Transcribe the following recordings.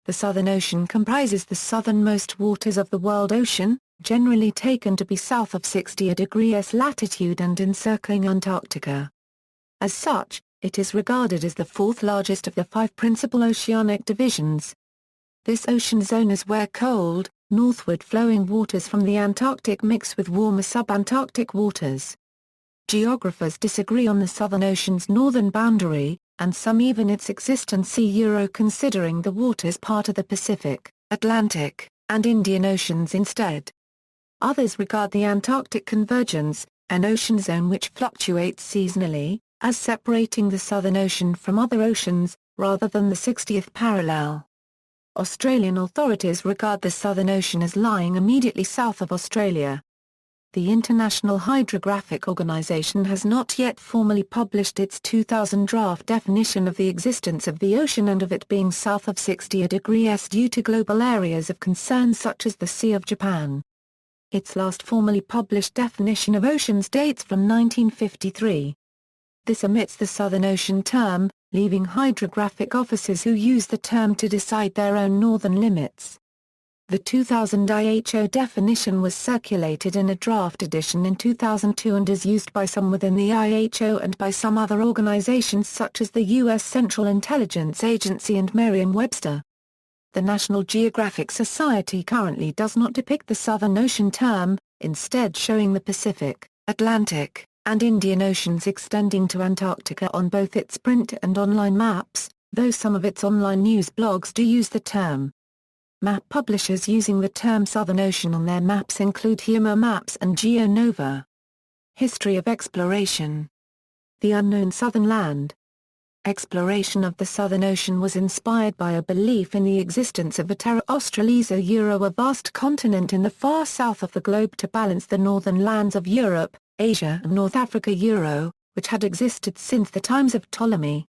The Southern Ocean comprises the southernmost waters of the world ocean, generally taken to be south of 60 degrees latitude and encircling Antarctica. As such, it is regarded as the fourth largest of the five principal oceanic divisions. This ocean zone is where cold, northward flowing waters from the Antarctic mix with warmer subantarctic waters. Geographers disagree on the Southern Ocean's northern boundary, and some even its existence considering the waters part of the Pacific, Atlantic, and Indian Oceans instead. Others regard the Antarctic Convergence, an ocean zone which fluctuates seasonally, as separating the Southern Ocean from other oceans, rather than the 60th parallel. Australian authorities regard the Southern Ocean as lying immediately south of Australia. The International Hydrographic Organization has not yet formally published its 2000 draft definition of the existence of the ocean and of it being south of 60 degrees due to global areas of concern such as the Sea of Japan. Its last formally published definition of oceans dates from 1953. This omits the Southern Ocean term, leaving hydrographic officers who use the term to decide their own northern limits. The 2000 IHO definition was circulated in a draft edition in 2002 and is used by some within the IHO and by some other organizations such as the U.S. Central Intelligence Agency and Merriam-Webster. The National Geographic Society currently does not depict the Southern Ocean term, instead showing the Pacific, Atlantic, and Indian Oceans extending to Antarctica on both its print and online maps, though some of its online news blogs do use the term. Map publishers using the term Southern Ocean on their maps include Humor Maps and GeoNova. History of exploration. The unknown southern land. Exploration of the Southern Ocean was inspired by a belief in the existence of a terra australis, a vast continent in the far south of the globe to balance the northern lands of Europe, Asia and North Africa, which had existed since the times of Ptolemy.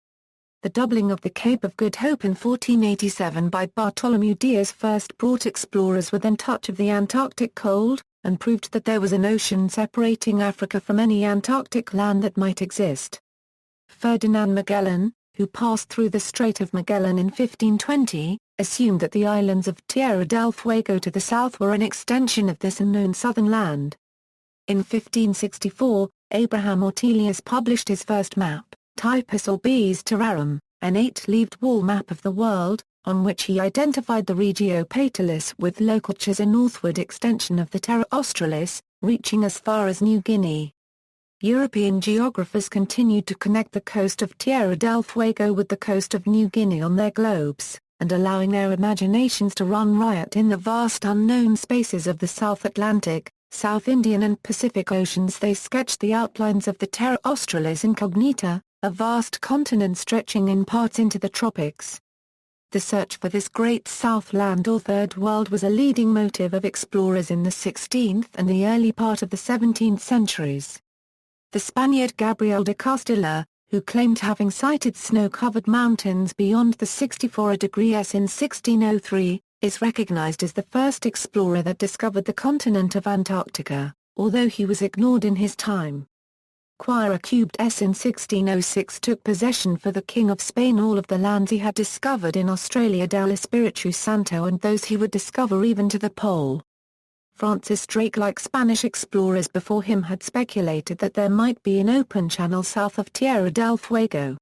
The doubling of the Cape of Good Hope in 1487 by Bartholomew Diaz first brought explorers within touch of the Antarctic cold, and proved that there was an ocean separating Africa from any Antarctic land that might exist. Ferdinand Magellan, who passed through the Strait of Magellan in 1520, assumed that the islands of Tierra del Fuego to the south were an extension of this unknown southern land. In 1564, Abraham Ortelius published his first map, Typus Orbis Terrarum, an 8-leaved wall map of the world, on which he identified the Regio Patalis with local as a northward extension of the Terra Australis, reaching as far as New Guinea. European geographers continued to connect the coast of Tierra del Fuego with the coast of New Guinea on their globes, and allowing their imaginations to run riot in the vast unknown spaces of the South Atlantic, South Indian and Pacific Oceans, they sketched the outlines of the Terra Australis Incognita, a vast continent stretching in parts into the tropics. The search for this great Southland or Third World was a leading motive of explorers in the 16th and the early part of the 17th centuries. The Spaniard Gabriel de Castilla, who claimed having sighted snow-covered mountains beyond the 64 degrees in 1603, is recognized as the first explorer that discovered the continent of Antarctica, although he was ignored in his time. Quirá Cubed in 1606 took possession for the King of Spain all of the lands he had discovered in Australia del Espiritu Santo and those he would discover even to the pole. Francis Drake, like Spanish explorers before him, had speculated that there might be an open channel south of Tierra del Fuego.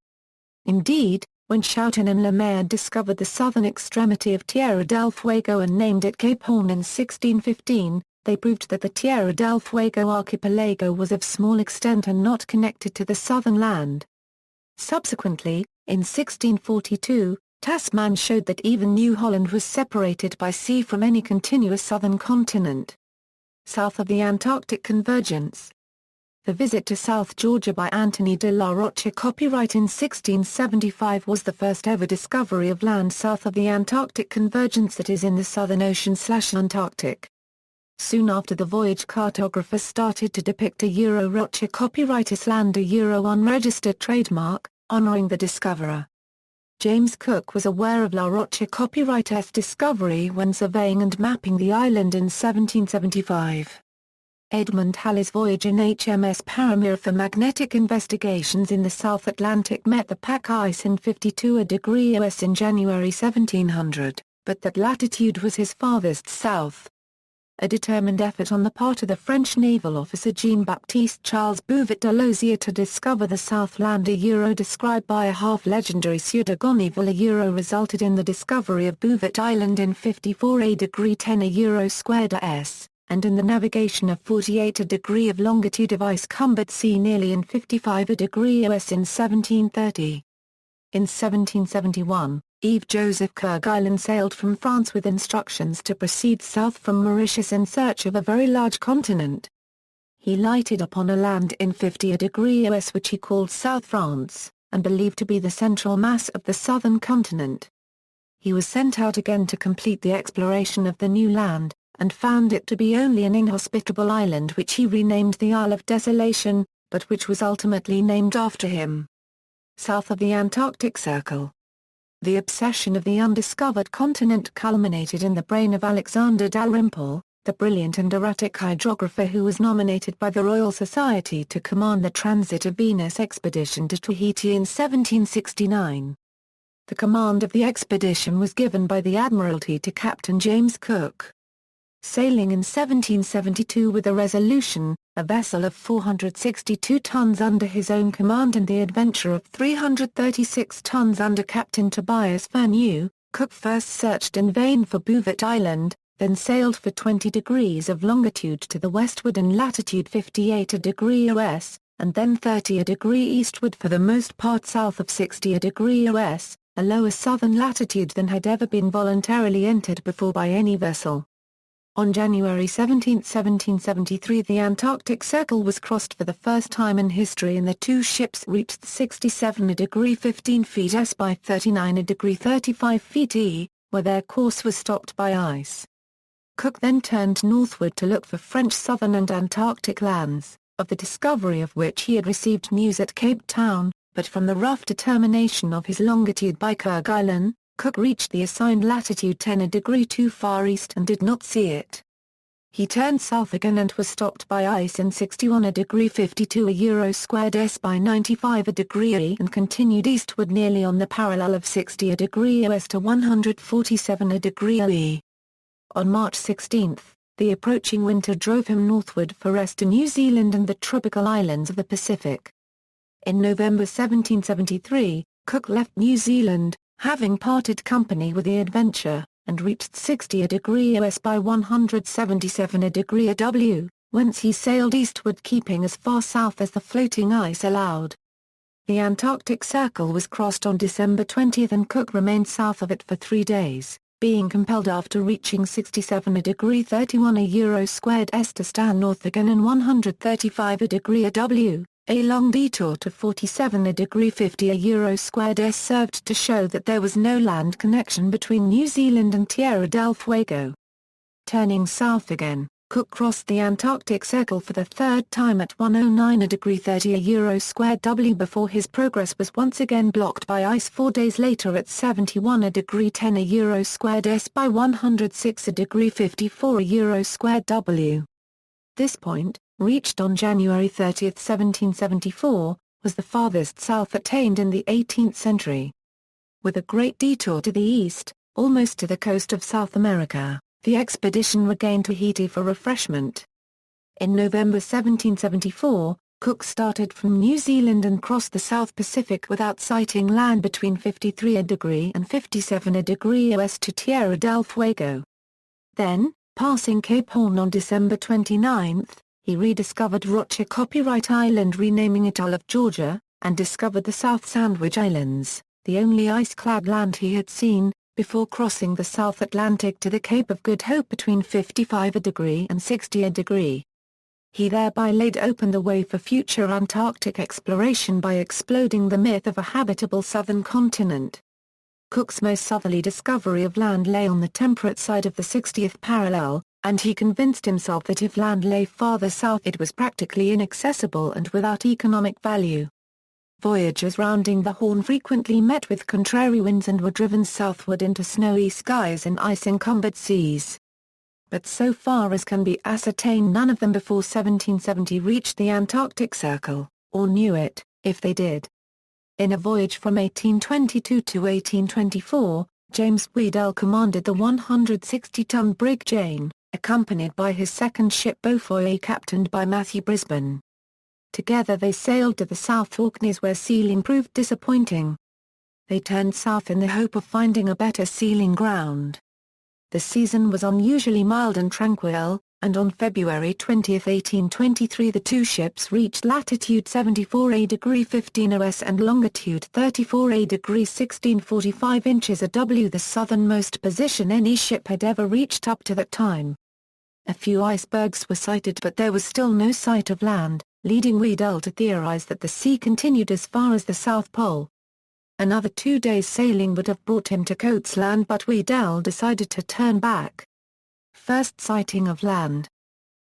Indeed, when Schouten and Lemaire discovered the southern extremity of Tierra del Fuego and named it Cape Horn in 1615, they proved that the Tierra del Fuego archipelago was of small extent and not connected to the southern land. Subsequently, in 1642, Tasman showed that even New Holland was separated by sea from any continuous southern continent. South of the Antarctic Convergence. The visit to South Georgia by Anthony de la Rocha, copyright in 1675, was the first ever discovery of land south of the Antarctic Convergence, that is in the Southern Ocean/Antarctic. Soon after, the voyage cartographers started to depict a Rocha copyright Islander unregistered trademark, honoring the discoverer. James Cook was aware of La Rocha copyright's discovery when surveying and mapping the island in 1775. Edmund Halley's voyage in HMS Paramir for magnetic investigations in the South Atlantic met the pack ice in 52 degrees in January 1700, but that latitude was his farthest south. A determined effort on the part of the French naval officer Jean-Baptiste Charles Bouvet de Lozier to discover the Southland described by a half-legendary Sieur de Gonneville resulted in the discovery of Bouvet Island in 54°10 S, and in the navigation of 48° of longitude of ice-cumbered sea nearly in 55° S in 1730. In 1771, Yves-Joseph Kerguelen sailed from France with instructions to proceed south from Mauritius in search of a very large continent. He lighted upon a land in 50° S which he called South France, and believed to be the central mass of the southern continent. He was sent out again to complete the exploration of the new land, and found it to be only an inhospitable island which he renamed the Isle of Desolation, but which was ultimately named after him. South of the Antarctic Circle. The obsession of the undiscovered continent culminated in the brain of Alexander Dalrymple, the brilliant and erratic hydrographer who was nominated by the Royal Society to command the Transit of Venus expedition to Tahiti in 1769. The command of the expedition was given by the Admiralty to Captain James Cook. Sailing in 1772 with the Resolution, a vessel of 462 tons under his own command and the Adventure of 336 tons under Captain Tobias Furneaux, Cook first searched in vain for Bouvet Island, then sailed for 20° of longitude to the westward in latitude 58° S, and then 30° eastward for the most part south of 60° S, a lower southern latitude than had ever been voluntarily entered before by any vessel. On January 17, 1773 the Antarctic Circle was crossed for the first time in history and the two ships reached 67° 15' S by 39° 35' E, where their course was stopped by ice. Cook then turned northward to look for French southern and Antarctic lands, of the discovery of which he had received news at Cape Town, but from the rough determination of his longitude by Kerguelen, Cook reached the assigned latitude 10° too far east and did not see it. He turned south again and was stopped by ice in 61° 52' S by 95° E and continued eastward nearly on the parallel of 60° S to 147° E. On March 16, the approaching winter drove him northward for rest to New Zealand and the tropical islands of the Pacific. In November 1773, Cook left New Zealand, having parted company with the Adventure, and reached 60° S by 177° W, whence he sailed eastward keeping as far south as the floating ice allowed. The Antarctic Circle was crossed on December 20 and Cook remained south of it for 3 days, being compelled after reaching 67° 31' S to stand north again in 135° W. A long detour to 47° 50' S served to show that there was no land connection between New Zealand and Tierra del Fuego. Turning south again, Cook crossed the Antarctic Circle for the third time at 109° 30' W before his progress was once again blocked by ice 4 days later at 71° 10' S by 106° 54' W. This point, reached on January 30, 1774, was the farthest south attained in the 18th century. With a great detour to the east, almost to the coast of South America, the expedition regained Tahiti for refreshment. In November 1774, Cook started from New Zealand and crossed the South Pacific without sighting land between 53° and 57° west to Tierra del Fuego. Then, passing Cape Horn on December 29, he rediscovered Rocha Copyright Island, renaming it Isle of Georgia, and discovered the South Sandwich Islands, the only ice-clad land he had seen, before crossing the South Atlantic to the Cape of Good Hope between 55° and 60°. He thereby laid open the way for future Antarctic exploration by exploding the myth of a habitable southern continent. Cook's most southerly discovery of land lay on the temperate side of the 60th parallel, and he convinced himself that if land lay farther south it was practically inaccessible and without economic value. Voyagers rounding the Horn frequently met with contrary winds and were driven southward into snowy skies and ice-encumbered seas. But so far as can be ascertained, none of them before 1770 reached the Antarctic Circle, or knew it, if they did. In a voyage from 1822 to 1824, James Weddell commanded the 160-ton brig Jane, accompanied by his second ship Beaufoy captained by Matthew Brisbane. Together they sailed to the South Orkneys where sealing proved disappointing. They turned south in the hope of finding a better sealing ground. The season was unusually mild and tranquil, and on February 20, 1823 the two ships reached latitude 74°15' OS and longitude 34°16' 45" AW, the southernmost position any ship had ever reached up to that time. A few icebergs were sighted but there was still no sight of land, leading Weddell to theorize that the sea continued as far as the South Pole. Another 2 days' sailing would have brought him to Coates Land but Weddell decided to turn back. First sighting of land.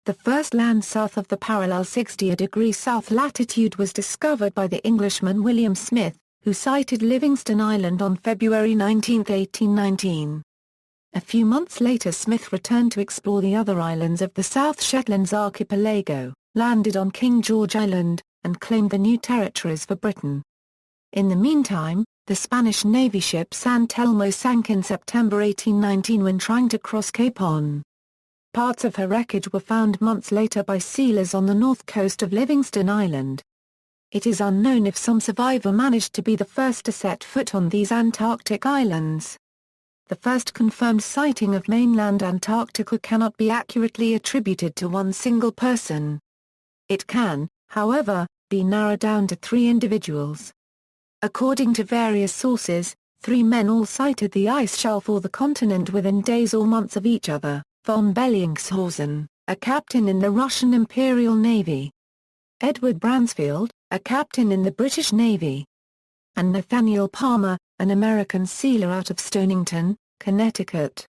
The first land south of the parallel 60° south latitude was discovered by the Englishman William Smith, who sighted Livingston Island on February 19, 1819. A few months later Smith returned to explore the other islands of the South Shetlands archipelago, landed on King George Island, and claimed the new territories for Britain. In the meantime, the Spanish Navy ship San Telmo sank in September 1819 when trying to cross Cape Horn. Parts of her wreckage were found months later by sealers on the north coast of Livingston Island. It is unknown if some survivor managed to be the first to set foot on these Antarctic islands. The first confirmed sighting of mainland Antarctica cannot be accurately attributed to one single person. It can, however, be narrowed down to 3 individuals. According to various sources, 3 men all sighted the ice shelf or the continent within days or months of each other: von Bellingshausen, a captain in the Russian Imperial Navy; Edward Bransfield, a captain in the British Navy; and Nathaniel Palmer, an American sealer out of Stonington, Connecticut.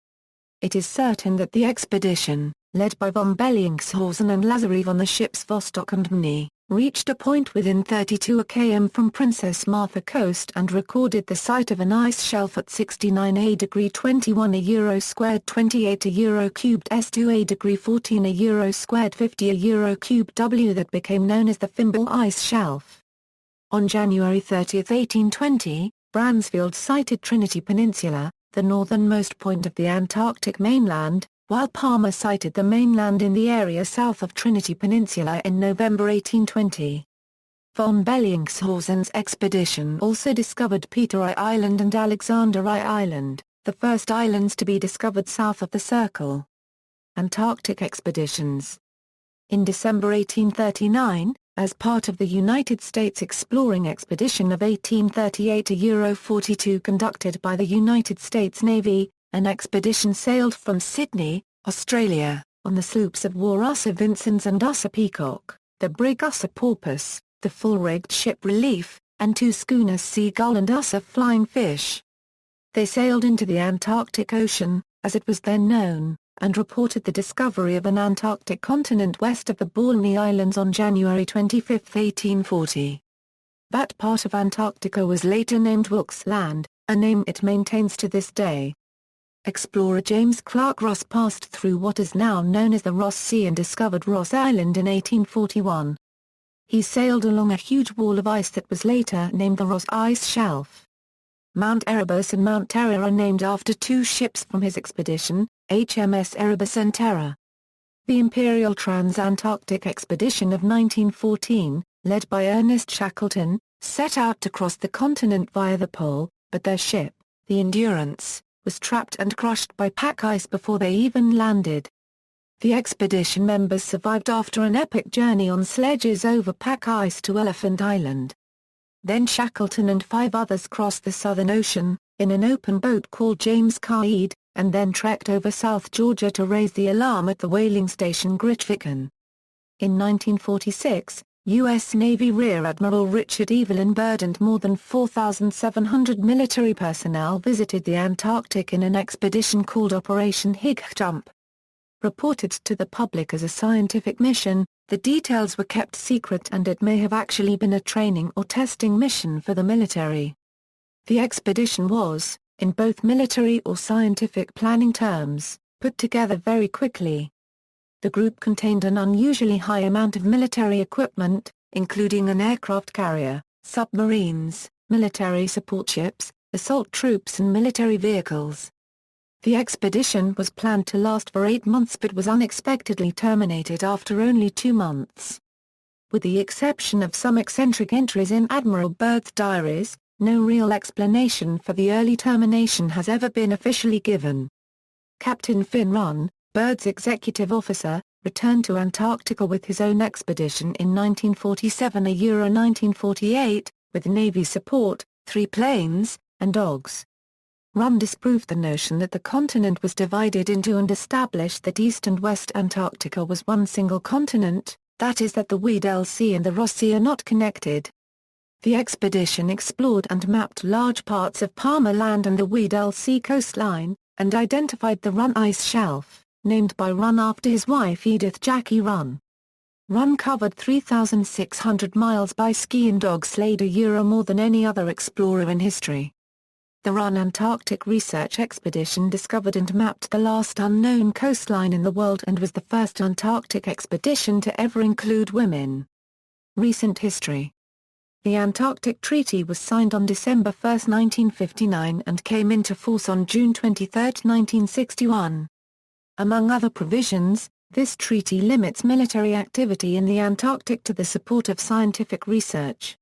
It is certain that the expedition, led by von Bellingshausen and Lazarev on the ships Vostok and Mni, reached a point within 32 km from Princess Martha Coast and recorded the sight of an ice shelf at 69°21' euro squared 28 euro cubed s2 14 euro squared 50 euro cubed w that became known as the Fimbul Ice Shelf. On January 30, 1820, Bransfield sighted Trinity Peninsula, the northernmost point of the Antarctic mainland, while Palmer sighted the mainland in the area south of Trinity Peninsula in November 1820. Von Bellingshausen's expedition also discovered Peter I Island and Alexander I Island, the first islands to be discovered south of the Circle. Antarctic expeditions. In December 1839, as part of the United States Exploring Expedition of 1838 Euro 42 conducted by the United States Navy, an expedition sailed from Sydney, Australia, on the sloops of war Ursa Vincennes and Ursa Peacock, the brig Ursa Porpoise, the full-rigged ship Relief, and 2 schooners Seagull and Ursa Flying Fish. They sailed into the Antarctic Ocean, as it was then known, and reported the discovery of an Antarctic continent west of the Baldwin Islands on January 25, 1840. That part of Antarctica was later named Wilkes Land, a name it maintains to this day. Explorer James Clark Ross passed through what is now known as the Ross Sea and discovered Ross Island in 1841. He sailed along a huge wall of ice that was later named the Ross Ice Shelf. Mount Erebus and Mount Terror are named after 2 ships from his expedition, HMS Erebus and Terror. The Imperial Trans-Antarctic Expedition of 1914, led by Ernest Shackleton, set out to cross the continent via the pole, but their ship, the Endurance, was trapped and crushed by pack ice before they even landed. The expedition members survived after an epic journey on sledges over pack ice to Elephant Island. Then Shackleton and 5 others crossed the Southern Ocean, in an open boat called James Caird, and then trekked over South Georgia to raise the alarm at the whaling station Grytviken. In 1946, U.S. Navy Rear Admiral Richard Evelyn Byrd and more than 4,700 military personnel visited the Antarctic in an expedition called Operation Hig Jump. Reported to the public as a scientific mission, the details were kept secret and it may have actually been a training or testing mission for the military. The expedition was, in both military or scientific planning terms, put together very quickly. The group contained an unusually high amount of military equipment, including an aircraft carrier, submarines, military support ships, assault troops and military vehicles. The expedition was planned to last for 8 months but was unexpectedly terminated after only 2 months. With the exception of some eccentric entries in Admiral Byrd's diaries, no real explanation for the early termination has ever been officially given. Captain Finn Runn, Byrd's executive officer, returned to Antarctica with his own expedition in 1947–1948, with Navy support, 3 planes, and dogs. Runn disproved the notion that the continent was divided into and established that East and West Antarctica was one single continent, that is that the Weddell Sea and the Ross Sea are not connected. The expedition explored and mapped large parts of Palmer Land and the Weddell Sea coastline, and identified the Runn Ice Shelf, named by Runn after his wife Edith Jackie Runn. Runn covered 3,600 miles by ski and dog sled, more than any other explorer in history. The Runn Antarctic Research Expedition discovered and mapped the last unknown coastline in the world and was the first Antarctic expedition to ever include women. Recent history. The Antarctic Treaty was signed on December 1, 1959 and came into force on June 23, 1961. Among other provisions, this treaty limits military activity in the Antarctic to the support of scientific research.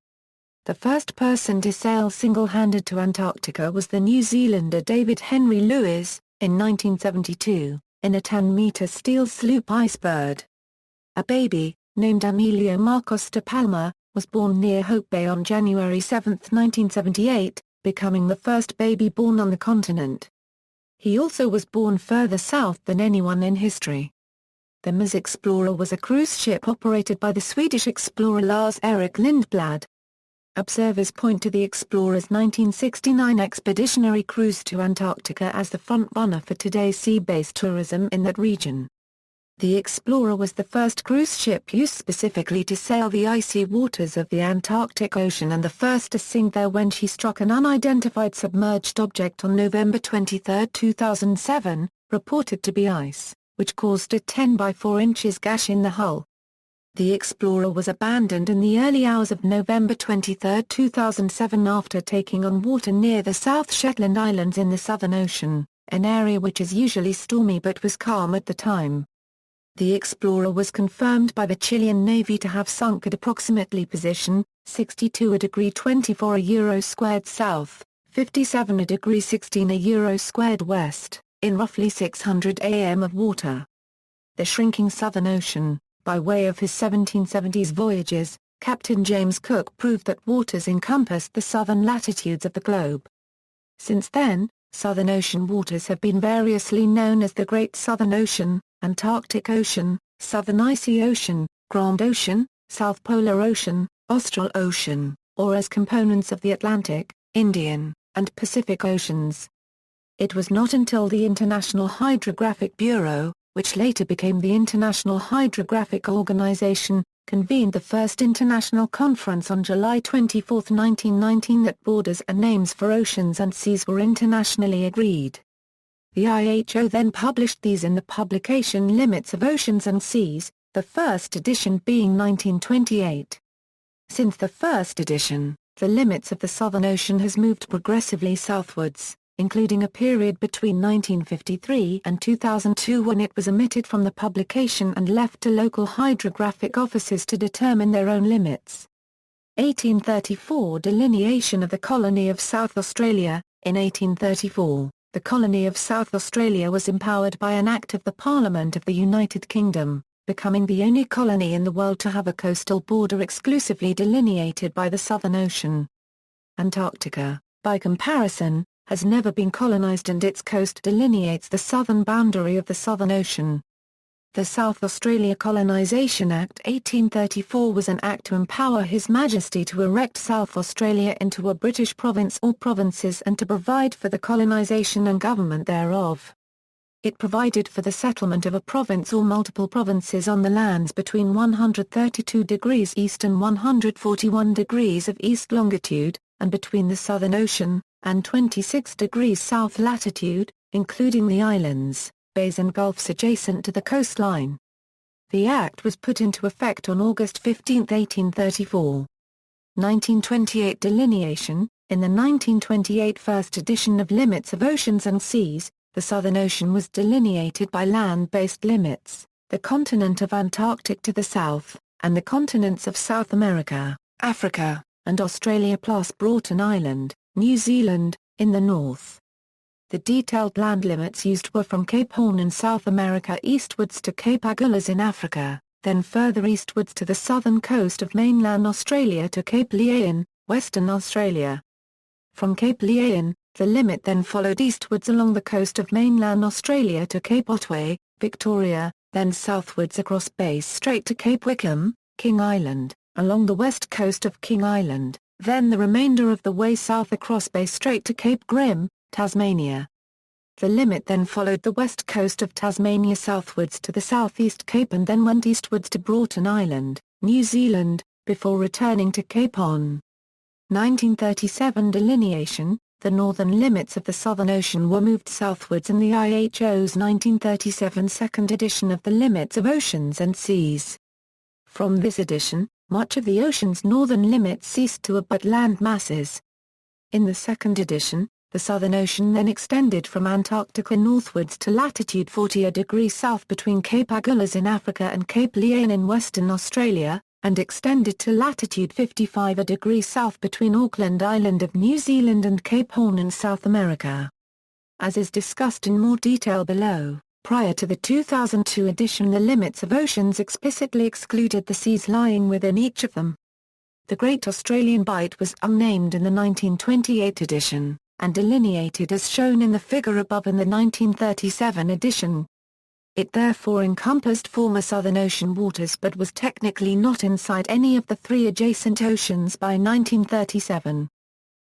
The first person to sail single-handed to Antarctica was the New Zealander David Henry Lewis, in 1972, in a 10-meter steel sloop Icebird. A baby, named Emilio Marcos de Palma, was born near Hope Bay on January 7, 1978, becoming the first baby born on the continent. He also was born further south than anyone in history. The Mars Explorer was a cruise ship operated by the Swedish explorer Lars-Erik Lindblad. Observers point to the explorer's 1969 expeditionary cruise to Antarctica as the front-runner for today's sea-based tourism in that region. The Explorer was the first cruise ship used specifically to sail the icy waters of the Antarctic Ocean and the first to sink there when she struck an unidentified submerged object on November 23, 2007, reported to be ice, which caused a 10 by 4 inches gash in the hull. The Explorer was abandoned in the early hours of November 23, 2007 after taking on water near the South Shetland Islands in the Southern Ocean, an area which is usually stormy but was calm at the time. The Explorer was confirmed by the Chilean Navy to have sunk at approximately position 62°24' south, 57°16' west, in roughly 600 am of water. The shrinking Southern Ocean. By way of his 1770s voyages, Captain James Cook proved that waters encompassed the southern latitudes of the globe. Since then, Southern Ocean waters have been variously known as the Great Southern Ocean, Antarctic Ocean, Southern Icy Ocean, Grand Ocean, South Polar Ocean, Austral Ocean, or as components of the Atlantic, Indian, and Pacific Oceans. It was not until the International Hydrographic Bureau, which later became the International Hydrographic Organization, convened the first international conference on July 24, 1919 that borders and names for oceans and seas were internationally agreed. The IHO then published these in the publication Limits of Oceans and Seas, the first edition being 1928. Since the first edition, the limits of the Southern Ocean has moved progressively southwards, including a period between 1953 and 2002 when it was omitted from the publication and left to local hydrographic offices to determine their own limits. 1834 Delineation of the colony of South Australia. In 1834, the colony of South Australia was empowered by an Act of the Parliament of the United Kingdom, becoming the only colony in the world to have a coastal border exclusively delineated by the Southern Ocean. Antarctica, by comparison, has never been colonized and its coast delineates the southern boundary of the Southern Ocean. The South Australia Colonisation Act 1834 was an act to empower His Majesty to erect South Australia into a British province or provinces and to provide for the colonisation and government thereof. It provided for the settlement of a province or multiple provinces on the lands between 132 degrees east and 141 degrees of east longitude, and between the Southern Ocean and 26 degrees south latitude, including the islands, bays and gulfs adjacent to the coastline. The Act was put into effect on August 15, 1834. 1928 Delineation. In the 1928 first edition of Limits of Oceans and Seas, the Southern Ocean was delineated by land-based limits, the continent of Antarctic to the south, and the continents of South America, Africa, and Australia plus Broughton Island, New Zealand, in the north. The detailed land limits used were from Cape Horn in South America eastwards to Cape Agulhas in Africa, then further eastwards to the southern coast of mainland Australia to Cape Liaon, Western Australia. From Cape Liaon, the limit then followed eastwards along the coast of mainland Australia to Cape Otway, Victoria, then southwards across Bass Strait to Cape Wickham, King Island, along the west coast of King Island, then the remainder of the way south across Bass Strait to Cape Grim, Tasmania. The limit then followed the west coast of Tasmania southwards to the southeast Cape and then went eastwards to Broughton Island, New Zealand, before returning to Cape Horn. 1937 delineation. The northern limits of the Southern Ocean were moved southwards in the IHO's 1937 second edition of the Limits of Oceans and Seas. From this edition, much of the ocean's northern limits ceased to abut land masses. In the second edition, the Southern Ocean then extended from Antarctica northwards to latitude 40 degrees south between Cape Agulhas in Africa and Cape Liaon in Western Australia, and extended to latitude 55 degrees south between Auckland Island of New Zealand and Cape Horn in South America. As is discussed in more detail below, prior to the 2002 edition the Limits of Oceans explicitly excluded the seas lying within each of them. The Great Australian Bight was unnamed in the 1928 edition, and delineated as shown in the figure above in the 1937 edition. It therefore encompassed former Southern Ocean waters but was technically not inside any of the three adjacent oceans by 1937.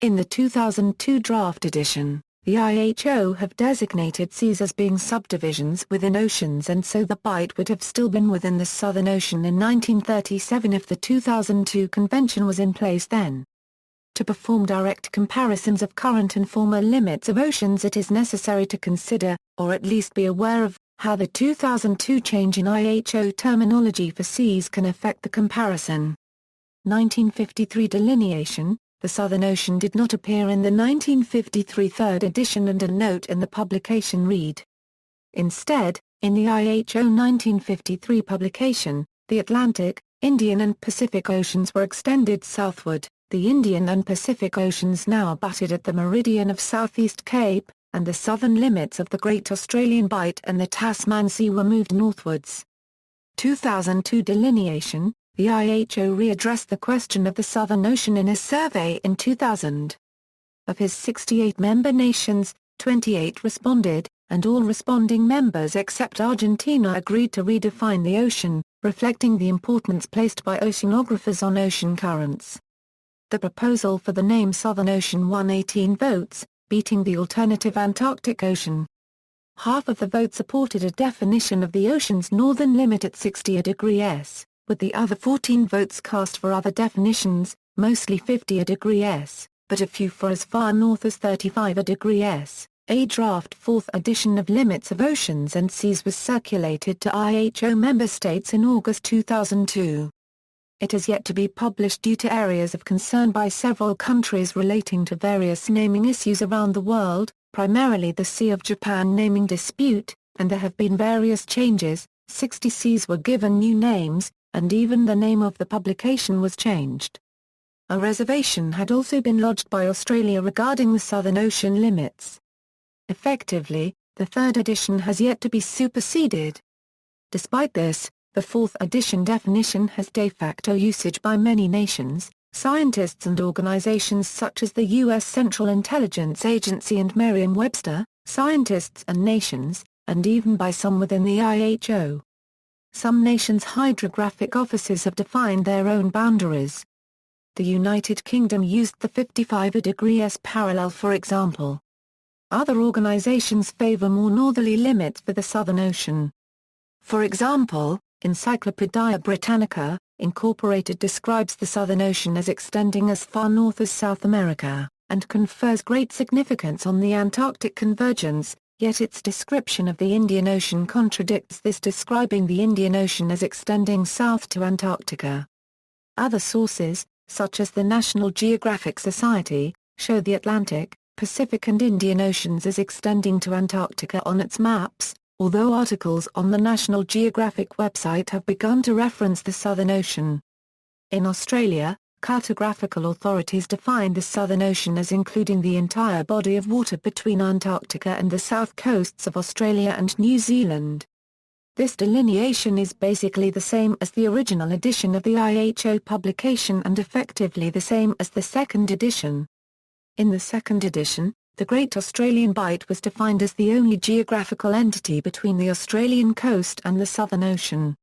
In the 2002 draft edition, the IHO have designated seas as being subdivisions within oceans, and so the Bight would have still been within the Southern Ocean in 1937 if the 2002 convention was in place then. To perform direct comparisons of current and former limits of oceans, it is necessary to consider, or at least be aware of, how the 2002 change in IHO terminology for seas can affect the comparison. 1953 delineation. The Southern Ocean did not appear in the 1953 third edition, and a note in the publication read. Instead, in the IHO 1953 publication, the Atlantic, Indian and Pacific Oceans were extended southward. The Indian and Pacific Oceans now abutted at the meridian of Southeast Cape, and the southern limits of the Great Australian Bight and the Tasman Sea were moved northwards. 2002 delineation. The IHO readdressed the question of the Southern Ocean in a survey in 2000. Of his 68 member nations, 28 responded, and all responding members except Argentina agreed to redefine the ocean, reflecting the importance placed by oceanographers on ocean currents. The proposal for the name Southern Ocean won 18 votes, beating the alternative Antarctic Ocean. Half of the vote supported a definition of the ocean's northern limit at 60 degrees S, with the other 14 votes cast for other definitions, mostly 50 degrees S, but a few for as far north as 35 degrees S. A draft fourth edition of Limits of Oceans and Seas was circulated to IHO member states in August 2002. It has yet to be published due to areas of concern by several countries relating to various naming issues around the world, primarily the Sea of Japan naming dispute, and there have been various changes. 60 seas were given new names, and even the name of the publication was changed. A reservation had also been lodged by Australia regarding the Southern Ocean limits. Effectively, the third edition has yet to be superseded. Despite this, the fourth edition definition has de facto usage by many nations, scientists and organizations such as the U.S. Central Intelligence Agency and Merriam-Webster, scientists and nations, and even by some within the IHO. Some nations' hydrographic offices have defined their own boundaries. The United Kingdom used the 55 degrees S parallel, for example. Other organizations favor more northerly limits for the Southern Ocean. For example, Encyclopaedia Britannica, Incorporated describes the Southern Ocean as extending as far north as South America, and confers great significance on the Antarctic Convergence, yet its description of the Indian Ocean contradicts this, describing the Indian Ocean as extending south to Antarctica. Other sources, such as the National Geographic Society, show the Atlantic, Pacific and Indian Oceans as extending to Antarctica on its maps, although articles on the National Geographic website have begun to reference the Southern Ocean. In Australia, cartographical authorities define the Southern Ocean as including the entire body of water between Antarctica and the south coasts of Australia and New Zealand. This delineation is basically the same as the original edition of the IHO publication and effectively the same as the second edition. In the second edition, the Great Australian Bight was defined as the only geographical entity between the Australian coast and the Southern Ocean.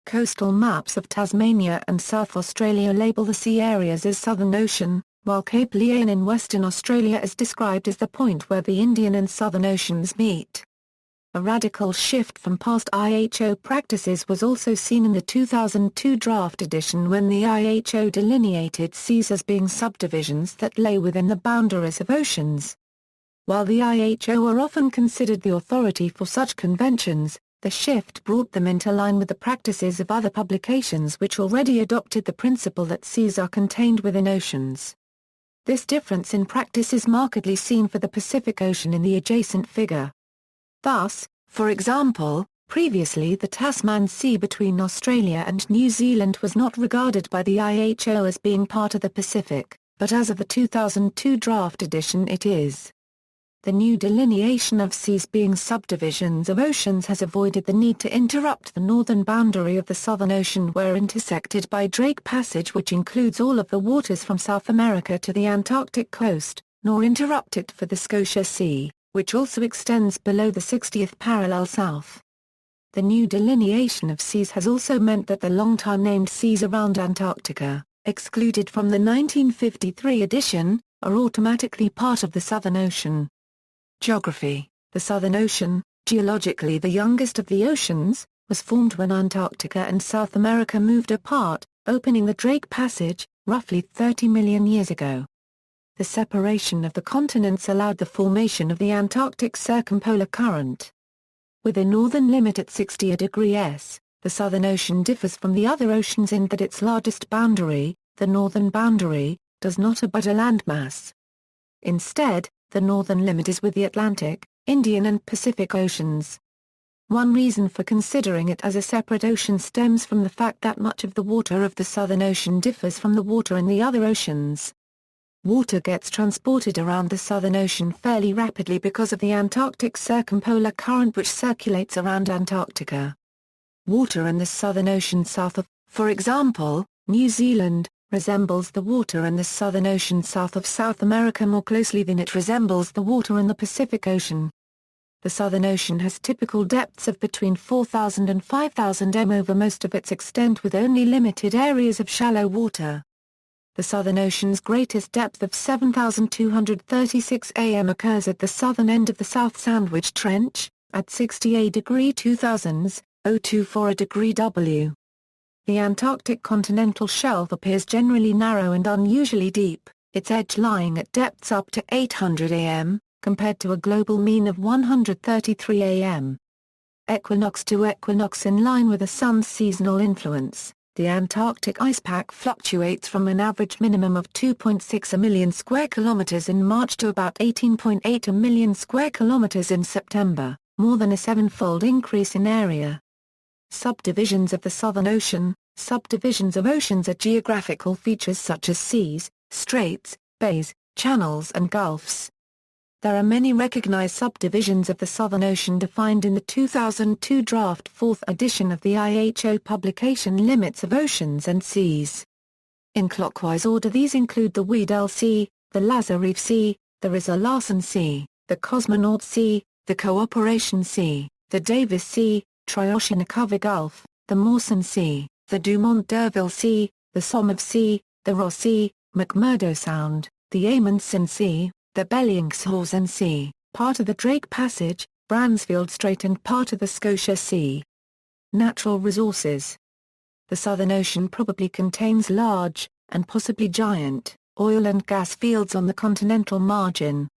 Coastal maps of Tasmania and South Australia label the sea areas as Southern Ocean, while Cape Leon in Western Australia is described as the point where the Indian and Southern Oceans meet. A radical shift from past IHO practices was also seen in the 2002 draft edition when the IHO delineated seas as being subdivisions that lay within the boundaries of oceans. While the IHO are often considered the authority for such conventions, the shift brought them into line with the practices of other publications which already adopted the principle that seas are contained within oceans. This difference in practice is markedly seen for the Pacific Ocean in the adjacent figure. Thus, for example, previously the Tasman Sea between Australia and New Zealand was not regarded by the IHO as being part of the Pacific, but as of the 2002 draft edition it is. The new delineation of seas being subdivisions of oceans has avoided the need to interrupt the northern boundary of the Southern Ocean where intersected by Drake Passage, which includes all of the waters from South America to the Antarctic coast, nor interrupt it for the Scotia Sea, which also extends below the 60th parallel south. The new delineation of seas has also meant that the long-time named seas around Antarctica, excluded from the 1953 edition, are automatically part of the Southern Ocean. Geography. The Southern Ocean, geologically the youngest of the oceans, was formed when Antarctica and South America moved apart, opening the Drake Passage, roughly 30 million years ago. The separation of the continents allowed the formation of the Antarctic Circumpolar Current. With a northern limit at 60°S, the Southern Ocean differs from the other oceans in that its largest boundary, the northern boundary, does not abut a landmass. Instead, the northern limit is with the Atlantic, Indian and Pacific Oceans. One reason for considering it as a separate ocean stems from the fact that much of the water of the Southern Ocean differs from the water in the other oceans. Water gets transported around the Southern Ocean fairly rapidly because of the Antarctic Circumpolar Current which circulates around Antarctica. Water in the Southern Ocean south of, for example, New Zealand, resembles the water in the Southern Ocean south of South America more closely than it resembles the water in the Pacific Ocean. The Southern Ocean has typical depths of between 4,000 and 5,000 m over most of its extent with only limited areas of shallow water. The Southern Ocean's greatest depth of 7,236 am occurs at the southern end of the South Sandwich Trench, at 68° 2000, 024° W. The Antarctic continental shelf appears generally narrow and unusually deep, its edge lying at depths up to 800 am, compared to a global mean of 133 am. Equinox to equinox in line with the Sun's seasonal influence, the Antarctic icepack fluctuates from an average minimum of 2.6 million square kilometers in March to about 18.8 million square kilometers in September, more than a seven-fold increase in area. Subdivisions of the Southern Ocean. Subdivisions of oceans are geographical features such as seas, straits, bays, channels and gulfs. There are many recognized subdivisions of the Southern Ocean defined in the 2002 draft 4th edition of the IHO publication Limits of Oceans and Seas. In clockwise order these include the Weddell Sea, the Lazarev Sea, the Rizal-Larsen Sea, the Cosmonaut Sea, the Cooperation Sea, the Davis Sea, Trioceanikovo Gulf, the Mawson Sea, the Dumont-D'Urville Sea, the Somov Sea, the Ross Sea, McMurdo Sound, the Amundsen Sea, the Bellingshausen Sea, part of the Drake Passage, Bransfield Strait and part of the Scotia Sea. Natural resources. The Southern Ocean probably contains large, and possibly giant, oil and gas fields on the continental margin.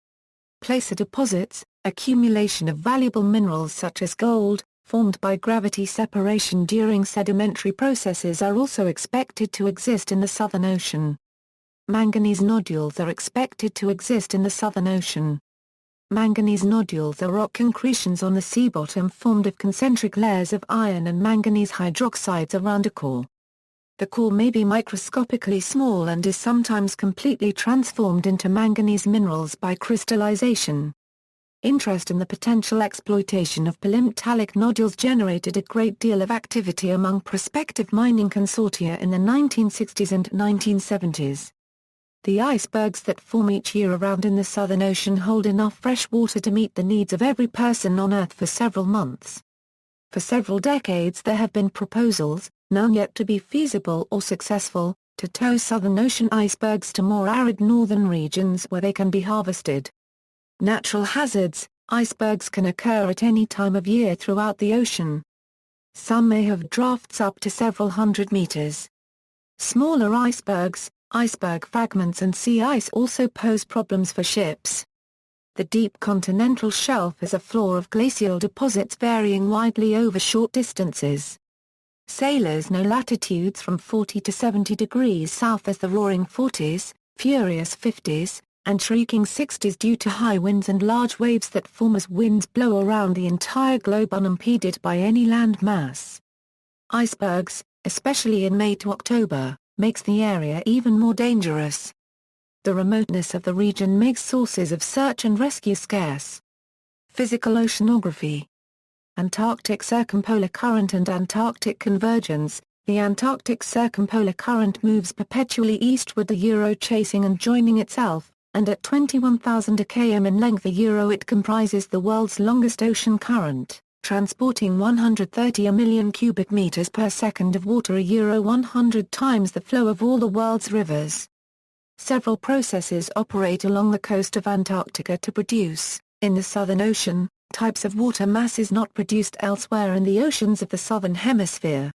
Placer deposits, accumulation of valuable minerals such as gold, formed by gravity separation during sedimentary processes are also expected to exist in the Southern Ocean. Manganese nodules are expected to exist in the Southern Ocean. Manganese nodules are rock concretions on the sea bottom formed of concentric layers of iron and manganese hydroxides around a core. The core may be microscopically small and is sometimes completely transformed into manganese minerals by crystallization. Interest in the potential exploitation of polymetallic nodules generated a great deal of activity among prospective mining consortia in the 1960s and 1970s. The icebergs that form each year around in the Southern Ocean hold enough fresh water to meet the needs of every person on Earth for several months. For several decades there have been proposals, none yet to be feasible or successful, to tow Southern Ocean icebergs to more arid northern regions where they can be harvested. Natural hazards: icebergs can occur at any time of year throughout the ocean. Some may have drafts up to several hundred meters. Smaller icebergs, iceberg fragments and sea ice also pose problems for ships. The deep continental shelf is a floor of glacial deposits varying widely over short distances. Sailors know latitudes from 40 to 70 degrees south as the roaring 40s, furious 50s, and shrieking 60s due to high winds and large waves that form as winds blow around the entire globe unimpeded by any land mass. Icebergs, especially in May to October, makes the area even more dangerous. The remoteness of the region makes sources of search and rescue scarce. Physical oceanography. Antarctic Circumpolar Current and Antarctic Convergence. The Antarctic Circumpolar Current moves perpetually eastward, chasing and joining itself, and at 21,000 km in length it comprises the world's longest ocean current, transporting 130 million cubic meters per second of water, 100 times the flow of all the world's rivers. Several processes operate along the coast of Antarctica to produce, in the Southern Ocean, types of water masses not produced elsewhere in the oceans of the Southern Hemisphere.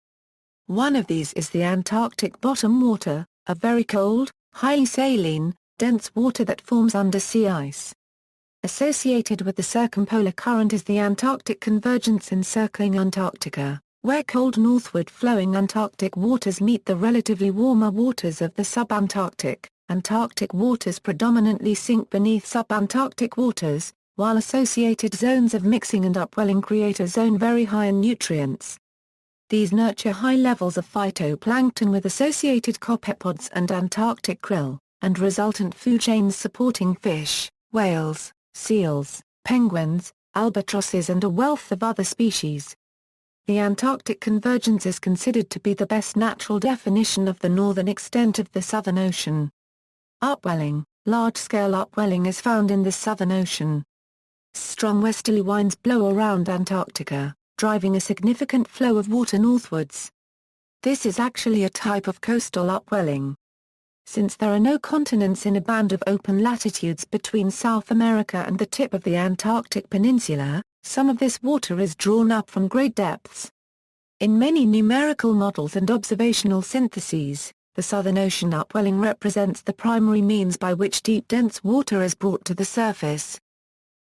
One of these is the Antarctic bottom water, a very cold, highly saline, dense water that forms under sea ice. Associated with the circumpolar current is the Antarctic Convergence encircling Antarctica, where cold northward flowing Antarctic waters meet the relatively warmer waters of the subantarctic. Antarctic waters predominantly sink beneath subantarctic waters, while associated zones of mixing and upwelling create a zone very high in nutrients. These nurture high levels of phytoplankton with associated copepods and Antarctic krill, and resultant food chains supporting fish, whales, seals, penguins, albatrosses and a wealth of other species. The Antarctic Convergence is considered to be the best natural definition of the northern extent of the Southern Ocean. Upwelling. Large-scale upwelling is found in the Southern Ocean. Strong westerly winds blow around Antarctica, driving a significant flow of water northwards. This is actually a type of coastal upwelling. Since there are no continents in a band of open latitudes between South America and the tip of the Antarctic Peninsula, some of this water is drawn up from great depths. In many numerical models and observational syntheses, the Southern Ocean upwelling represents the primary means by which deep dense water is brought to the surface.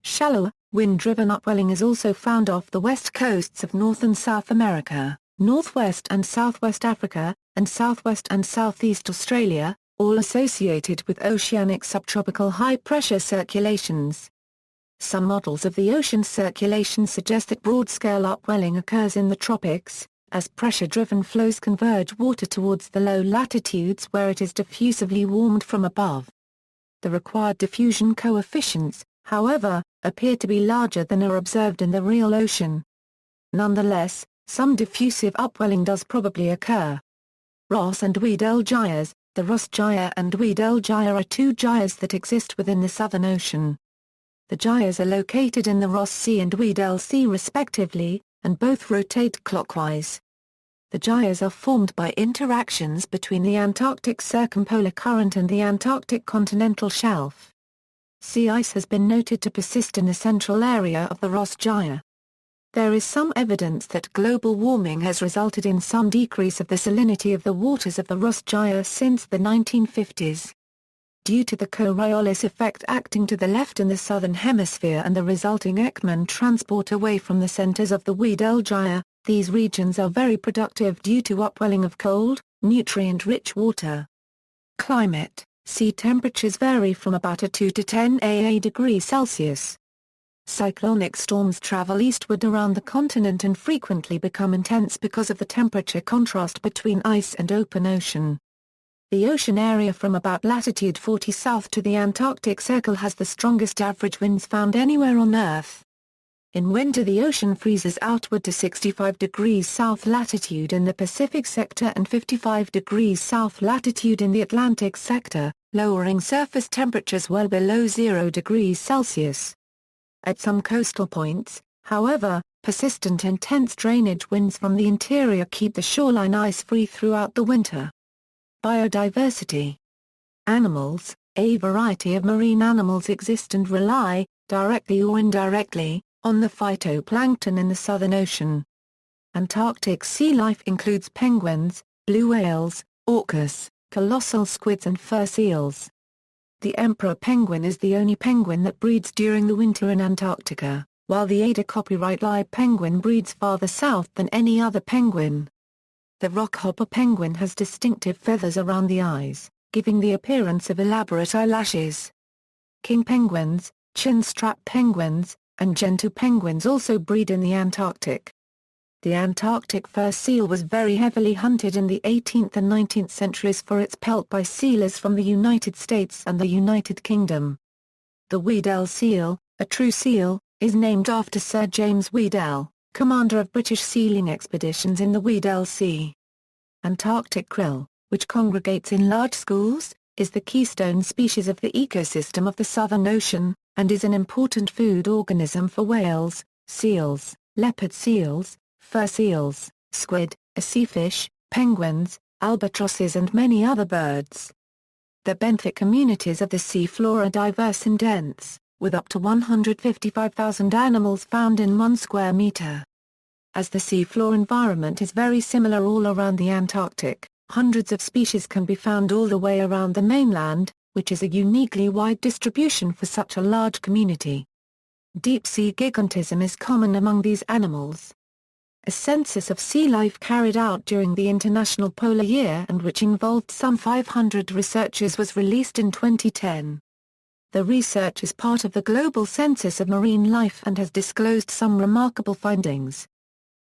Shallower, wind-driven upwelling is also found off the west coasts of North and South America, northwest and southwest Africa, and southwest and southeast Australia, all associated with oceanic subtropical high-pressure circulations. Some models of the ocean's circulation suggest that broad-scale upwelling occurs in the tropics, as pressure-driven flows converge water towards the low latitudes where it is diffusively warmed from above. The required diffusion coefficients, however, appear to be larger than are observed in the real ocean. Nonetheless, some diffusive upwelling does probably occur. Ross and Weddell gyres. The Ross Gyre and Weddell Gyre are two gyres that exist within the Southern Ocean. The gyres are located in the Ross Sea and Weddell Sea respectively, and both rotate clockwise. The gyres are formed by interactions between the Antarctic Circumpolar Current and the Antarctic continental shelf. Sea ice has been noted to persist in the central area of the Ross Gyre. There is some evidence that global warming has resulted in some decrease of the salinity of the waters of the Ross Gyre since the 1950s. Due to the Coriolis effect acting to the left in the southern hemisphere and the resulting Ekman transport away from the centers of the Weddell Gyre, these regions are very productive due to upwelling of cold, nutrient-rich water. Climate. Sea temperatures vary from about a 2 to 10 degrees Celsius. Cyclonic storms travel eastward around the continent and frequently become intense because of the temperature contrast between ice and open ocean. The ocean area from about latitude 40 south to the Antarctic Circle has the strongest average winds found anywhere on Earth. In winter the ocean freezes outward to 65 degrees south latitude in the Pacific sector and 55 degrees south latitude in the Atlantic sector, lowering surface temperatures well below 0 degrees Celsius. At some coastal points, however, persistent intense drainage winds from the interior keep the shoreline ice-free throughout the winter. Biodiversity. Animals. A variety of marine animals exist and rely, directly or indirectly, on the phytoplankton in the Southern Ocean. Antarctic sea life includes penguins, blue whales, orcas, colossal squids and fur seals. The emperor penguin is the only penguin that breeds during the winter in Antarctica, while the Ada copyright penguin breeds farther south than any other penguin. The rockhopper penguin has distinctive feathers around the eyes, giving the appearance of elaborate eyelashes. King penguins, chin-strap penguins, and gentoo penguins also breed in the Antarctic. The Antarctic fur seal was very heavily hunted in the 18th and 19th centuries for its pelt by sealers from the United States and the United Kingdom. The Weddell seal, a true seal, is named after Sir James Weddell, commander of British sealing expeditions in the Weddell Sea. Antarctic krill, which congregates in large schools, is the keystone species of the ecosystem of the Southern Ocean, and is an important food organism for whales, seals, leopard seals, fur seals, squid, a seafish, penguins, albatrosses and many other birds. The benthic communities of the seafloor are diverse and dense, with up to 155,000 animals found in 1 square meter. As the seafloor environment is very similar all around the Antarctic, hundreds of species can be found all the way around the mainland, which is a uniquely wide distribution for such a large community. Deep-sea gigantism is common among these animals. A census of sea life carried out during the International Polar Year and which involved some 500 researchers was released in 2010. The research is part of the global census of marine life and has disclosed some remarkable findings.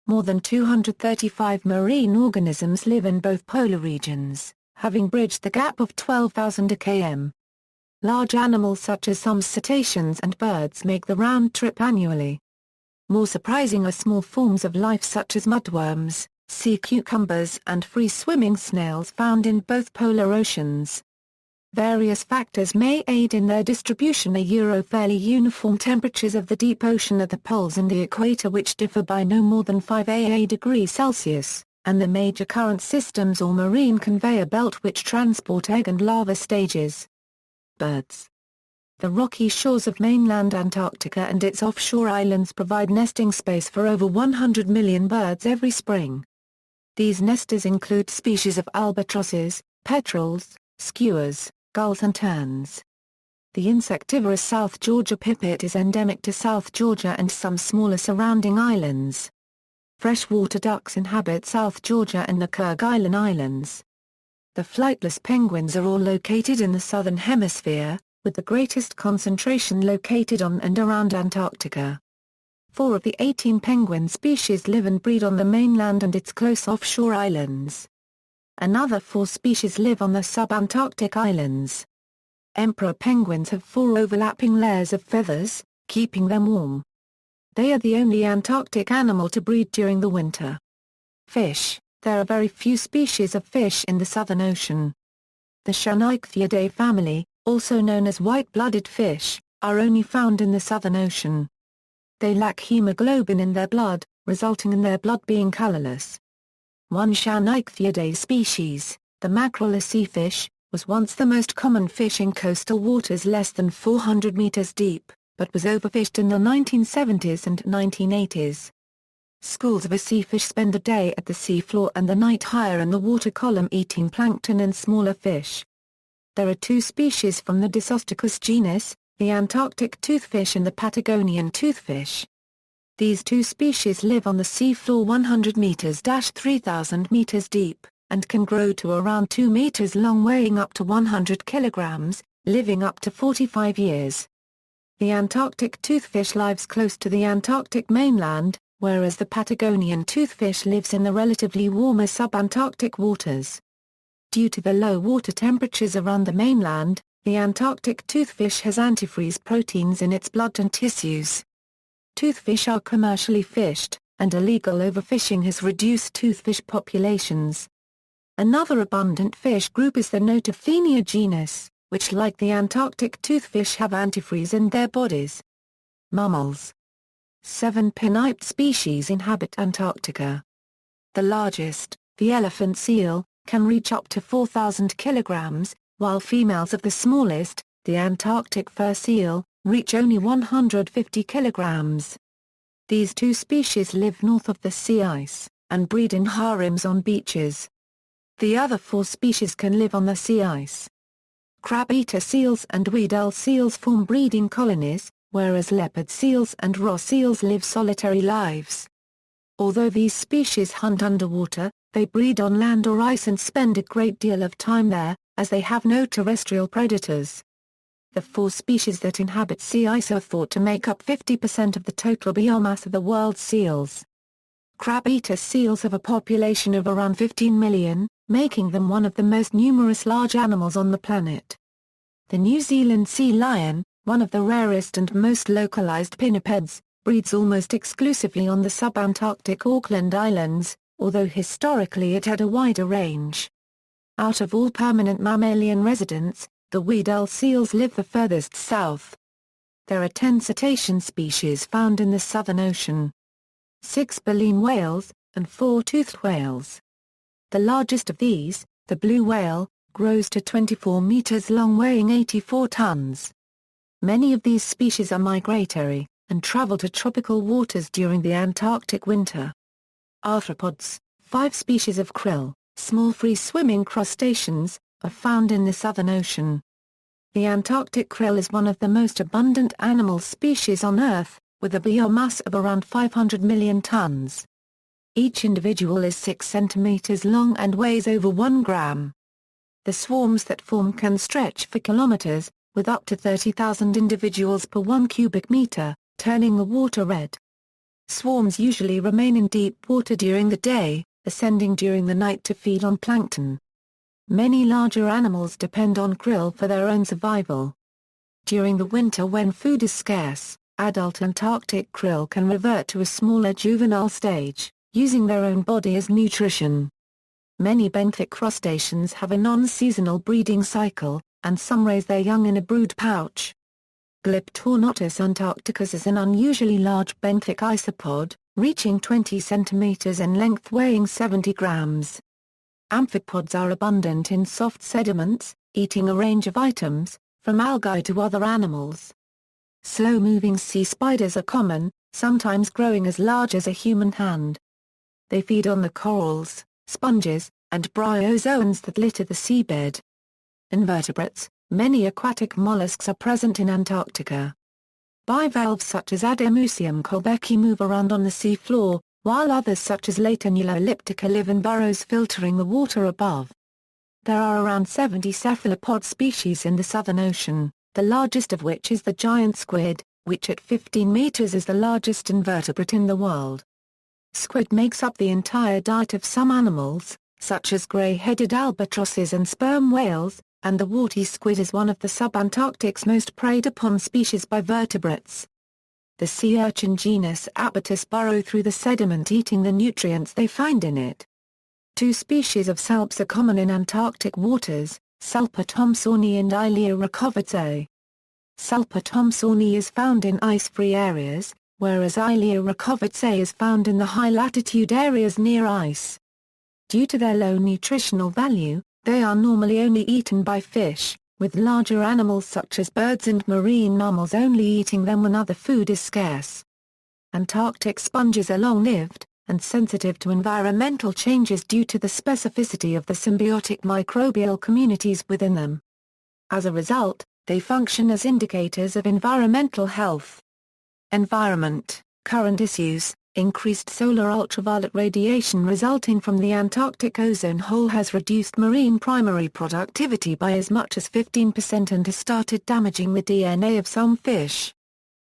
More than 235 marine organisms live in both polar regions, having bridged the gap of 12,000 km. Large animals such as some cetaceans and birds make the round trip annually. More surprising are small forms of life such as mudworms, sea cucumbers and free-swimming snails found in both polar oceans. Various factors may aid in their distribution: fairly uniform temperatures of the deep ocean at the poles and the equator which differ by no more than 5 degrees Celsius, and the major current systems or marine conveyor belt which transport egg and larva stages. Birds. The rocky shores of mainland Antarctica and its offshore islands provide nesting space for over 100 million birds every spring. These nesters include species of albatrosses, petrels, skuas, gulls and terns. The insectivorous South Georgia pipit is endemic to South Georgia and some smaller surrounding islands. Freshwater ducks inhabit South Georgia and the Kerguelen Islands. The flightless penguins are all located in the southern hemisphere, with the greatest concentration located on and around Antarctica. 4 of the 18 penguin species live and breed on the mainland and its close offshore islands. Another 4 species live on the subantarctic islands. Emperor penguins have 4 overlapping layers of feathers, keeping them warm. They are the only Antarctic animal to breed during the winter. Fish. There are very few species of fish in the Southern Ocean. The Chronology family, also known as white-blooded fish, are only found in the Southern Ocean. They lack hemoglobin in their blood, resulting in their blood being colorless. One Chronology species, the mackerel a sea fish, was once the most common fish in coastal waters less than 400 meters deep, but was overfished in the 1970s and 1980s. Schools of a sea fish spend the day at the seafloor and the night higher in the water column eating plankton and smaller fish. There are 2 species from the Disostachus genus, the Antarctic toothfish and the Patagonian toothfish. These 2 species live on the seafloor 100 meters-3,000 meters deep, and can grow to around 2 meters long, weighing up to 100 kilograms, living up to 45 years. The Antarctic toothfish lives close to the Antarctic mainland, whereas the Patagonian toothfish lives in the relatively warmer subantarctic waters. Due to the low water temperatures around the mainland, the Antarctic toothfish has antifreeze proteins in its blood and tissues. Toothfish are commercially fished, and illegal overfishing has reduced toothfish populations. Another abundant fish group is the Notophenia genus, which like the Antarctic toothfish have antifreeze in their bodies. Mammals. 7 pinniped species inhabit Antarctica. The largest, the elephant seal, can reach up to 4,000 kilograms, while females of the smallest, the Antarctic fur seal, reach only 150 kilograms. These two species live north of the sea ice, and breed in harems on beaches. The other 4 species can live on the sea ice. Crab-eater seals and Weddell seals form breeding colonies, whereas leopard seals and Ross seals live solitary lives. Although these species hunt underwater, they breed on land or ice and spend a great deal of time there, as they have no terrestrial predators. The 4 species that inhabit sea ice are thought to make up 50% of the total biomass of the world's seals. Crab-eater seals have a population of around 15 million, making them one of the most numerous large animals on the planet. The New Zealand sea lion, one of the rarest and most localized pinnipeds, breeds almost exclusively on the subantarctic Auckland Islands, although historically it had a wider range. Out of all permanent mammalian residents, the Weddell seals live the furthest south. There are 10 cetacean species found in the Southern Ocean. 6 baleen whales, and 4 toothed whales. The largest of these, the blue whale, grows to 24 meters long, weighing 84 tons. Many of these species are migratory, and travel to tropical waters during the Antarctic winter. Arthropods, 5 species of krill, small free-swimming crustaceans, are found in the Southern Ocean. The Antarctic krill is one of the most abundant animal species on Earth, with a biomass of around 500 million tons. Each individual is 6 centimeters long and weighs over 1 gram. The swarms that form can stretch for kilometers, with up to 30,000 individuals per 1 cubic meter, turning the water red. Swarms usually remain in deep water during the day, ascending during the night to feed on plankton. Many larger animals depend on krill for their own survival. During the winter, when food is scarce, adult Antarctic krill can revert to a smaller juvenile stage, using their own body as nutrition. Many benthic crustaceans have a non-seasonal breeding cycle, and some raise their young in a brood pouch. Glyptornotus antarcticus is an unusually large benthic isopod, reaching 20 centimeters in length, weighing 70 grams. Amphipods are abundant in soft sediments, eating a range of items, from algae to other animals. Slow-moving sea spiders are common, sometimes growing as large as a human hand. They feed on the corals, sponges, and bryozoans that litter the seabed. Invertebrates, many aquatic mollusks are present in Antarctica. Bivalves such as Adamusium colbecki move around on the sea floor, while others such as Latanula elliptica live in burrows filtering the water above. There are around 70 cephalopod species in the Southern Ocean, the largest of which is the giant squid, which at 15 meters is the largest invertebrate in the world. Squid makes up the entire diet of some animals, such as gray-headed albatrosses and sperm whales, and the warty squid is one of the subantarctic's most preyed-upon species by vertebrates. The sea urchin genus Abatus burrow through the sediment, eating the nutrients they find in it. 2 species of salps are common in Antarctic waters, Salpa thomsoni and Ilia racovitzae. Salpa thomsoni is found in ice-free areas, whereas Ilia racovitzae is found in the high-latitude areas near ice. Due to their low nutritional value, they are normally only eaten by fish, with larger animals such as birds and marine mammals only eating them when other food is scarce. Antarctic sponges are long-lived, and sensitive to environmental changes due to the specificity of the symbiotic microbial communities within them. As a result, they function as indicators of environmental health. Environment, current issues. Increased solar ultraviolet radiation resulting from the Antarctic ozone hole has reduced marine primary productivity by as much as 15% and has started damaging the DNA of some fish.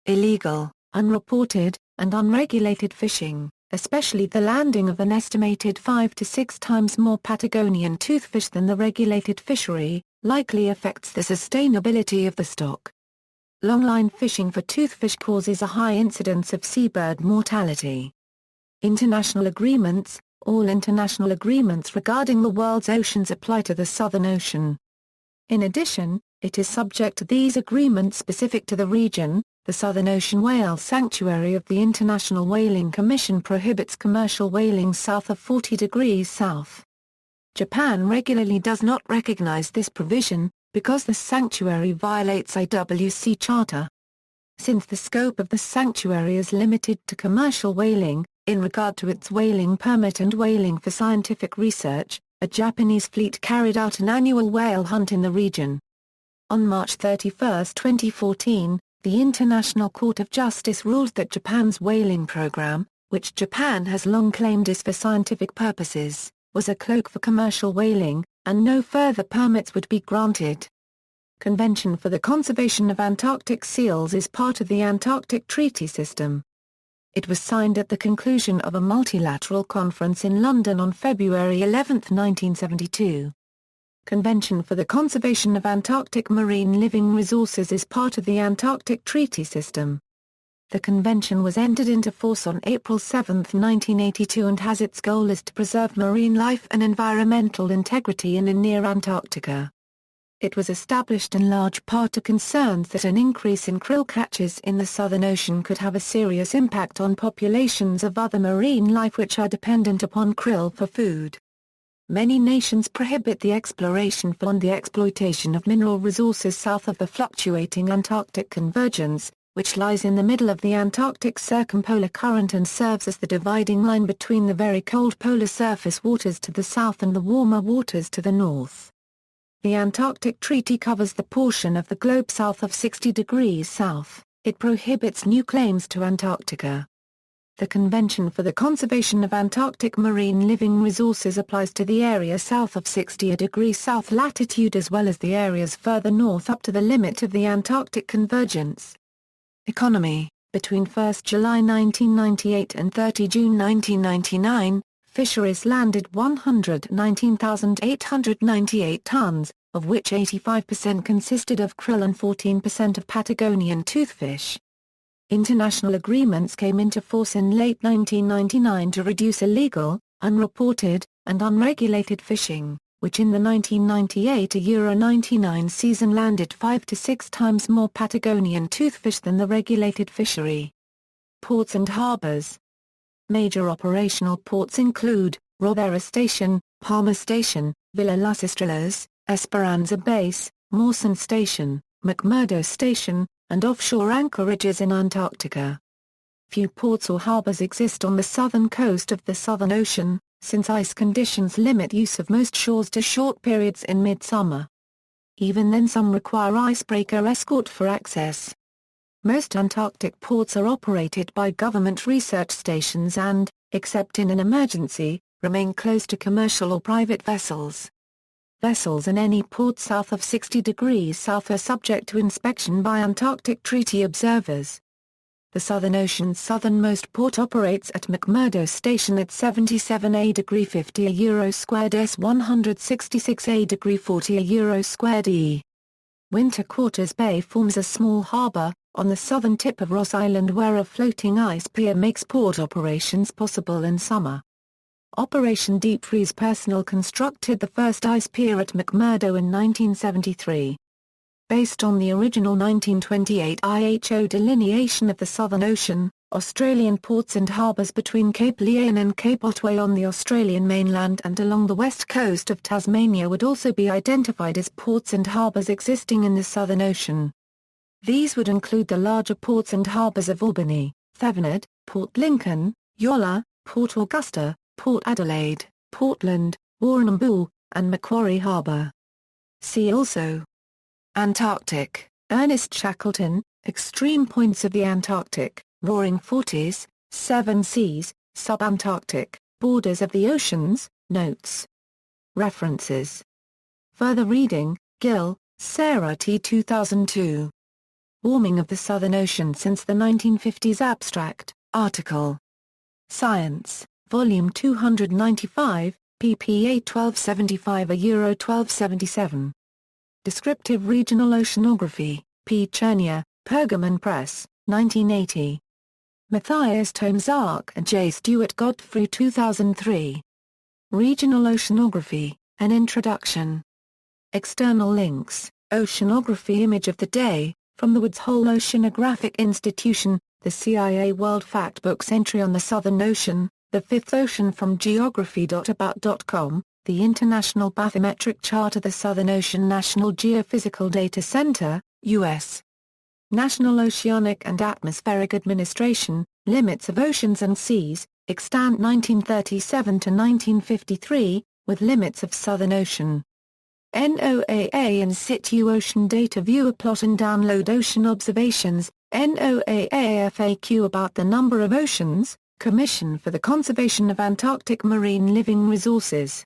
Illegal, unreported, and unregulated fishing, especially the landing of an estimated 5 to 6 times more Patagonian toothfish than the regulated fishery, likely affects the sustainability of the stock. Longline fishing for toothfish causes a high incidence of seabird mortality. International agreements. All international agreements regarding the world's oceans apply to the Southern Ocean. In addition, it is subject to these agreements specific to the region. The Southern Ocean Whale Sanctuary of the International Whaling Commission prohibits commercial whaling south of 40 degrees south. Japan regularly does not recognize this provision, because the sanctuary violates IWC Charter. Since the scope of the sanctuary is limited to commercial whaling, in regard to its whaling permit and whaling for scientific research, a Japanese fleet carried out an annual whale hunt in the region. On March 31, 2014, the International Court of Justice ruled that Japan's whaling program, which Japan has long claimed is for scientific purposes, was a cloak for commercial whaling, and no further permits would be granted. Convention for the Conservation of Antarctic Seals is part of the Antarctic Treaty System. It was signed at the conclusion of a multilateral conference in London on February 11, 1972. Convention for the Conservation of Antarctic Marine Living Resources is part of the Antarctic Treaty System. The convention was entered into force on April 7, 1982 and has its goal is to preserve marine life and environmental integrity in and near Antarctica. It was established in large part to concerns that an increase in krill catches in the Southern Ocean could have a serious impact on populations of other marine life which are dependent upon krill for food. Many nations prohibit the exploration for and the exploitation of mineral resources south of the fluctuating Antarctic Convergence, which lies in the middle of the Antarctic circumpolar current and serves as the dividing line between the very cold polar surface waters to the south and the warmer waters to the north. The Antarctic Treaty covers the portion of the globe south of 60 degrees south. It prohibits new claims to Antarctica. The Convention for the Conservation of Antarctic Marine Living Resources applies to the area south of 60 degrees south latitude as well as the areas further north up to the limit of the Antarctic Convergence. Economy. Between 1 July 1998 and 30 June 1999, fisheries landed 119,898 tons, of which 85% consisted of krill and 14% of Patagonian toothfish. International agreements came into force in late 1999 to reduce illegal, unreported, and unregulated fishing, which in the 1998-99 season landed 5 to 6 times more Patagonian toothfish than the regulated fishery. Ports and harbors. Major operational ports include Rovera Station, Palmer Station, Villa Las Estrellas, Esperanza Base, Mawson Station, McMurdo Station, and offshore anchorages in Antarctica. Few ports or harbors exist on the southern coast of the Southern Ocean, since ice conditions limit use of most shores to short periods in midsummer. Even then some require icebreaker escort for access. Most Antarctic ports are operated by government research stations and, except in an emergency, remain closed to commercial or private vessels. Vessels in any port south of 60 degrees south are subject to inspection by Antarctic Treaty observers. The Southern Ocean's southernmost port operates at McMurdo Station at 77 degree 50 euro squared s 166 degree 40 euro squared e. Winter Quarters Bay forms a small harbour, on the southern tip of Ross Island where a floating ice pier makes port operations possible in summer. Operation Deep Freeze personnel constructed the first ice pier at McMurdo in 1973. Based on the original 1928 IHO delineation of the Southern Ocean, Australian ports and harbours between Cape Leon and Cape Otway on the Australian mainland and along the west coast of Tasmania would also be identified as ports and harbours existing in the Southern Ocean. These would include the larger ports and harbours of Albany, Thevenard, Port Lincoln, Yolla, Port Augusta, Port Adelaide, Portland, Warrnambool, and Macquarie Harbour. See also: Antarctic, Ernest Shackleton, Extreme Points of the Antarctic, Roaring Forties, 7 seas, subantarctic, borders of the oceans, notes. References. Further reading, Gill, Sarah T. 2002. Warming of the Southern Ocean Since the 1950s Abstract, article. Science, Volume 295, pp. 1275–1277. Descriptive Regional Oceanography, P. Chernia, Pergamon Press, 1980. Matthias Tomzak and J. Stewart Godfrey 2003. Regional Oceanography, An Introduction. External links, Oceanography Image of the Day, from the Woods Hole Oceanographic Institution, the CIA World Factbooks entry on the Southern Ocean, the Fifth Ocean from geography.about.com, the International Bathymetric Chart of the Southern Ocean National Geophysical Data Center, U.S. National Oceanic and Atmospheric Administration, Limits of Oceans and Seas, extant 1937–1953, with limits of Southern Ocean. NOAA In Situ Ocean Data Viewer Plot and Download Ocean Observations, NOAA FAQ about the number of oceans, Commission for the Conservation of Antarctic Marine Living Resources.